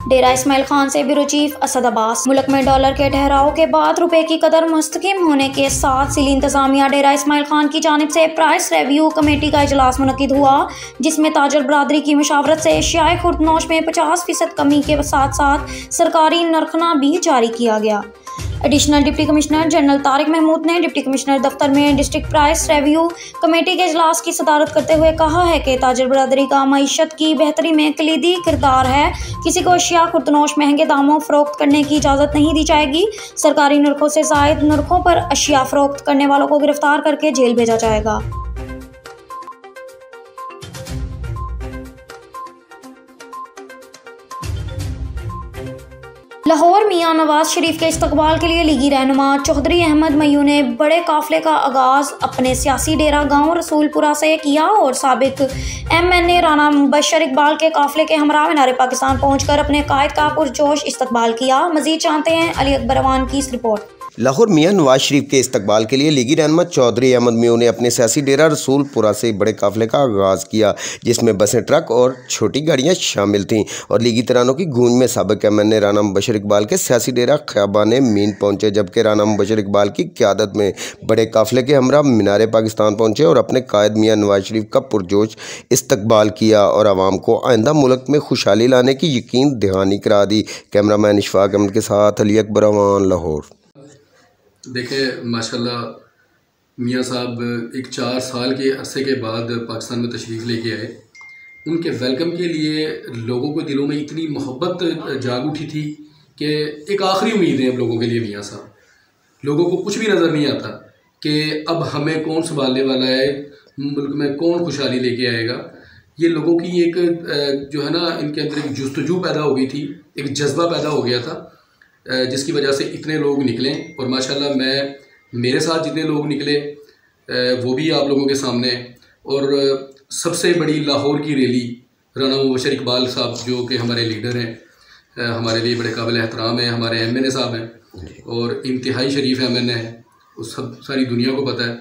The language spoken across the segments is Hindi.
डेरा इस्माइल खान से ब्यूरो चीफ असद अब्बास। मुल्क में डॉलर के ठहराव के बाद रुपए की कदर मुस्तकिम होने के साथ सिली इंतजामिया डेरा इस्माइल खान की जानिब से प्राइस रिव्यू कमेटी का इजलास मुनक्किद हुआ, जिसमें ताजर बरादरी की मुशावरत से एशियाई खुर्दनोश में 50% कमी के साथ साथ सरकारी नरखना भी जारी किया गया। Additional deputy commissioner general Tariq Mahmood ने डिप्टी कमिश्नर दफ्तर में डिस्ट्रिक्ट प्राइस रिव्यू कमेटी के इजलास की सदारत करते हुए कहा है कि ताजर बरादरी का मईशत की बेहतरी में कलीदी किरदार है। किसी को अशिया खुर्दनोश महंगे दामों फरोख्त करने की इजाज़त नहीं दी जाएगी। सरकारी नरखों से ज़ायद नरखों पर अशिया फरोख्त करने वालों को गिरफ्तार करके जेल भेजा जाएगा। लाहौर मियां नवाज शरीफ के इस्तकबाल के लिए लीगी रहनुमा चौधरी अहमद मयू ने बड़े काफिले का आगाज़ अपने सियासी डेरा गांव रसूलपुरा से किया और साबिक MNA राना मुबशर इकबाल के काफिले के हमरा मीनार पाकिस्तान पहुंचकर अपने कायद का पुरजोश इस्तकबाल किया। मजीद जानते हैं अली अकबर अवान की इस रिपोर्ट। लाहौर मियां नवाज शरीफ के इस्तकबाल के लिए लीगी रहनुमा चौधरी अहमद मयू ने अपने सियासी डेरा रसूलपुरा से बड़े काफिले का आगाज़ किया, जिसमें बसें, ट्रक और छोटी गाड़ियां शामिल थीं और लीगी तरानों की गूंज में साबिक MNA राना मुबशर इकबाल के सियासी डेरा ख़याबान मीन पहुंचे, जबकि राना मुबशर इकबाल की क़यादत में बड़े काफिले के हमरा मीनार पाकिस्तान पहुंचे और अपने कायद मियां नवाज शरीफ का पुरजोश इस्तकबाल किया और आवाम को आइंदा मुल्क में खुशहाली लाने की यकीन दहानी करा दी। कैमरामैन इशफाक अहमद के साथ अली अकबर अवान, लाहौर। देखें, माशाल्लाह मियाँ साहब एक 4 साल के अरसे के बाद पाकिस्तान में तशरीफ़ लेके आए। उनके वेलकम के लिए लोगों के दिलों में इतनी मोहब्बत जाग उठी थी कि एक आखिरी उम्मीद है अब लोगों के लिए मियाँ साहब। लोगों को कुछ भी नज़र नहीं आता कि अब हमें कौन संभालने वाला है, मुल्क में कौन खुशहाली लेके आएगा। ये लोगों की एक जो है ना, इनके अंदर एक जुस्तजू पैदा हो गई थी, एक जज्बा पैदा हो गया था, जिसकी वजह से इतने लोग निकले। और माशाल्लाह मेरे साथ जितने लोग निकले वो भी आप लोगों के सामने। और सबसे बड़ी लाहौर की रैली राना मुबशर इकबाल साहब जो कि हमारे लीडर हैं, हमारे लिए बड़े काबिल एहतराम हैं, हमारे MNA साहब हैं और इंतहाई शरीफ MNA हैं, उस सब सारी दुनिया को पता है।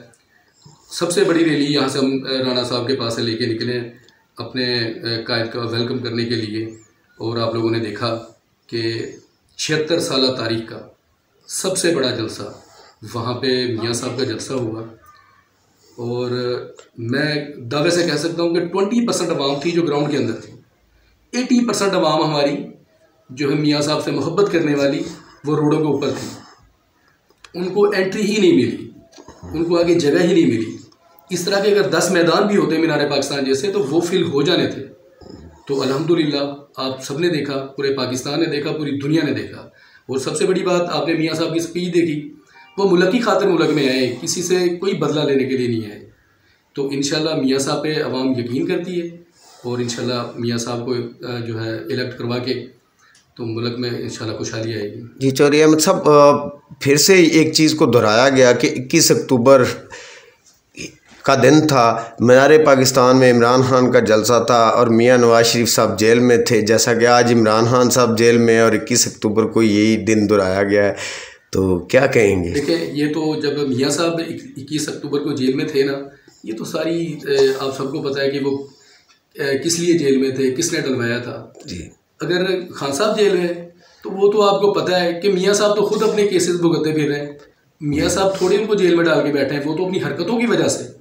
सबसे बड़ी रैली यहाँ से हम राना साहब के पास से लेके निकले अपने कायद का वेलकम करने के लिए। और आप लोगों ने देखा कि 76 साल तारीख का सबसे बड़ा जलसा वहाँ पे मियाँ साहब का जलसा हुआ। और मैं दावे से कह सकता हूँ कि 20% अवाम थी जो ग्राउंड के अंदर थी। 80% अवाम हमारी जो है मियाँ साहब से मोहब्बत करने वाली वो रोडों के ऊपर थी। उनको एंट्री ही नहीं मिली, उनको आगे जगह ही नहीं मिली। इस तरह के अगर 10 मैदान भी होते मीनार पाकिस्तान जैसे तो वो फिल हो जाने थे। तो अल्हम्दुलिल्लाह आप सब ने देखा, पूरे पाकिस्तान ने देखा, पूरी दुनिया ने देखा। और सबसे बड़ी बात, आपने मियाँ साहब की स्पीच देखी, वो मुल्क की खातिर मुल्क में आए, किसी से कोई बदला लेने के लिए नहीं आए। तो इंशाल्लाह मियाँ साहब पे अवाम यकीन करती है और इंशाल्लाह मियाँ साहब को जो है इलेक्ट करवा के तो मुल्क में इंशाल्लाह खुशहाली आएगी। जी चौधरी अहमद साहब, फिर से एक चीज़ को दोहराया गया कि 21 अक्टूबर का दिन था, मीनार पाकिस्तान में इमरान खान का जलसा था और मियां नवाज शरीफ साहब जेल में थे, जैसा कि आज इमरान खान साहब जेल में और 21 अक्टूबर को यही दिन दोहराया गया है, तो क्या कहेंगे? देखिए, ये तो जब मियां साहब 21 अक्टूबर को जेल में थे ना, ये तो सारी आप सबको पता है कि वो किस लिए जेल में थे, किसने डलवाया था जी। अगर खान साहब जेल में तो वो तो आपको पता है कि मियाँ साहब तो खुद अपने केसेस भुगतते फिर रहे हैं। मियाँ साहब थोड़ी उनको जेल में डाल के बैठे हैं, वो तो अपनी हरकतों की वजह से।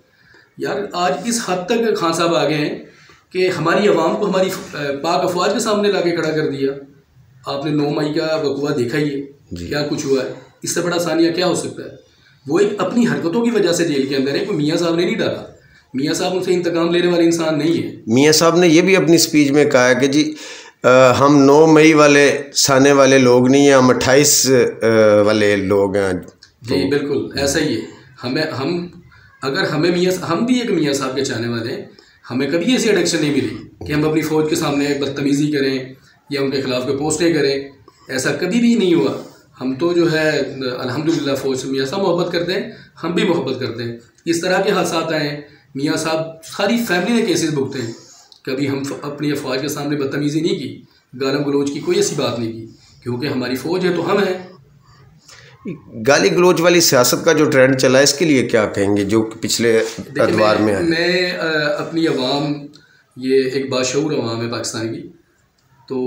यार आज इस हद तक खान साहब आ गए हैं कि हमारी आवाम को हमारी पाक अफवाज के सामने लाके खड़ा कर दिया। आपने 9 मई का वकूआ देखा ही है, क्या कुछ हुआ है। इससे बड़ा सानिया क्या हो सकता है। वो एक अपनी हरकतों की वजह से जेल के अंदर है, कोई मियाँ साहब ने नहीं डाला। मियाँ साहब उनसे इंतकाम लेने वाले इंसान नहीं है। मियाँ साहब ने ये भी अपनी स्पीच में कहा है कि जी हम 9 मई वाले साने वाले लोग नहीं हैं, हम 28 वाले लोग हैं। जी बिल्कुल ऐसा ही है। हम भी एक मियाँ साहब के चाहने वाले हैं। हमें कभी ऐसी एडिक्शन नहीं मिली कि हम अपनी फ़ौज के सामने बदतमीज़ी करें या उनके ख़िलाफ़ कोई पोस्टें करें। ऐसा कभी भी नहीं हुआ। हम तो जो है अल्हम्दुलिल्लाह फ़ौज से मियाँ साहब मोहब्बत करते हैं, हम भी मोहब्बत करते हैं। इस तरह के हादसात आए हैं, मियाँ साहब सारी फैमिली ने केसेस भुगते हैं। कभी हम अपनी अफवाज के सामने बदतमीज़ी नहीं की, गालम गलोच की कोई ऐसी बात नहीं की, क्योंकि हमारी फ़ौज है तो हम हैं। गाली गलोच वाली सियासत का जो ट्रेंड चला है, इसके लिए क्या कहेंगे जो पिछले अदवार में है? मैं अपनी अवाम, ये एक बाशऊर अवाम है पाकिस्तान की, तो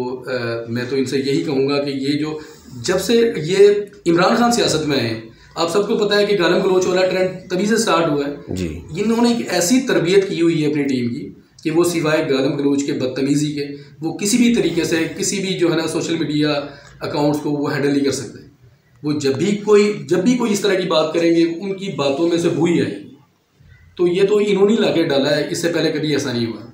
मैं तो इनसे यही कहूँगा कि ये जो जब से ये इमरान खान सियासत में आए, आप सबको पता है कि गालम गलोच वाला ट्रेंड तभी से स्टार्ट हुआ है जी। इन्होंने एक ऐसी तरबियत की हुई है अपनी टीम की कि वो सिवाय गालम गलोच के, बदतमीज़ी के, वो किसी भी तरीके से किसी भी जो है ना सोशल मीडिया अकाउंट्स को वो हैंडल नहीं कर सकते। वो जब भी कोई इस तरह की बात करेंगे उनकी बातों में से भूई आएगी। तो ये तो इन्होंने लाके डाला है, इससे पहले कभी ऐसा नहीं हुआ।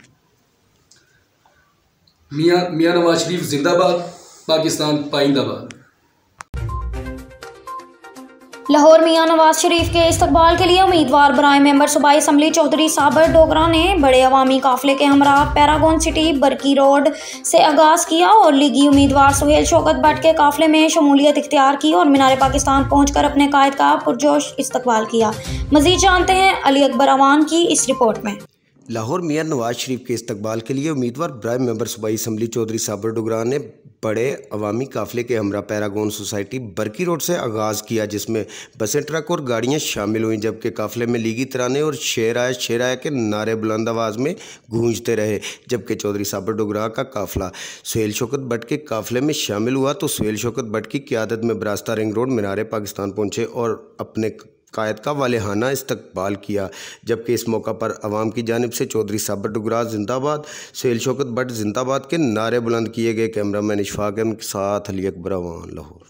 मियां नवाज शरीफ जिंदाबाद, पाकिस्तान पाइंदाबाद। लाहौर मियां नवाज शरीफ के इस्तकबाल के लिए उम्मीदवार बराए मेंबर सूबाई असम्बली चौधरी साबर डोगरा ने बड़े अवामी काफिले के हमरा पैरागॉन सिटी बरकी रोड से आगाज़ किया और लीगी उम्मीदवार सुहेल शौकत भट्ट के काफिले में शमूलियत इख्तियार की और मीनार पाकिस्तान पहुंचकर अपने कायद का पुरजोश इस्तकबाल किया। मज़ीद जानते हैं अली अकबर अवान की इस रिपोर्ट में। लाहौर मियां नवाज शरीफ के इस्तकबाल के लिए उम्मीदवार बराए मेंबर सूबाई असम्बली चौधरी साबर डोगरा ने बड़े अवामी काफिले के हमरा पैरागॉन सोसाइटी बरकी रोड से आगाज़ किया, जिसमें बसें, ट्रक और गाड़ियां शामिल हुईं, जबकि काफिले में लीगी तराने और शेर आया के नारे बुलंद आवाज़ में गूंजते रहे। जबकि चौधरी साबर डोगरा का काफिला सुहेल शौकत भट्ट के काफिले में शामिल हुआ तो सुहेल शौकत भट्ट की क़यादत में बरास्ता रिंग रोड मीनार पाकिस्तान पहुँचे और अपने कायद का वालेहाना इस्तकबाल किया। जबकि इस मौका पर अवाम की जानिब से चौधरी साबर डोगरा जिंदाबाद, सुहेल शौकत भट्ट जिंदाबाद के नारे बुलंद किए गए। कैमरामैन इशफाक के साथ अली अकबर अवान, लाहौर।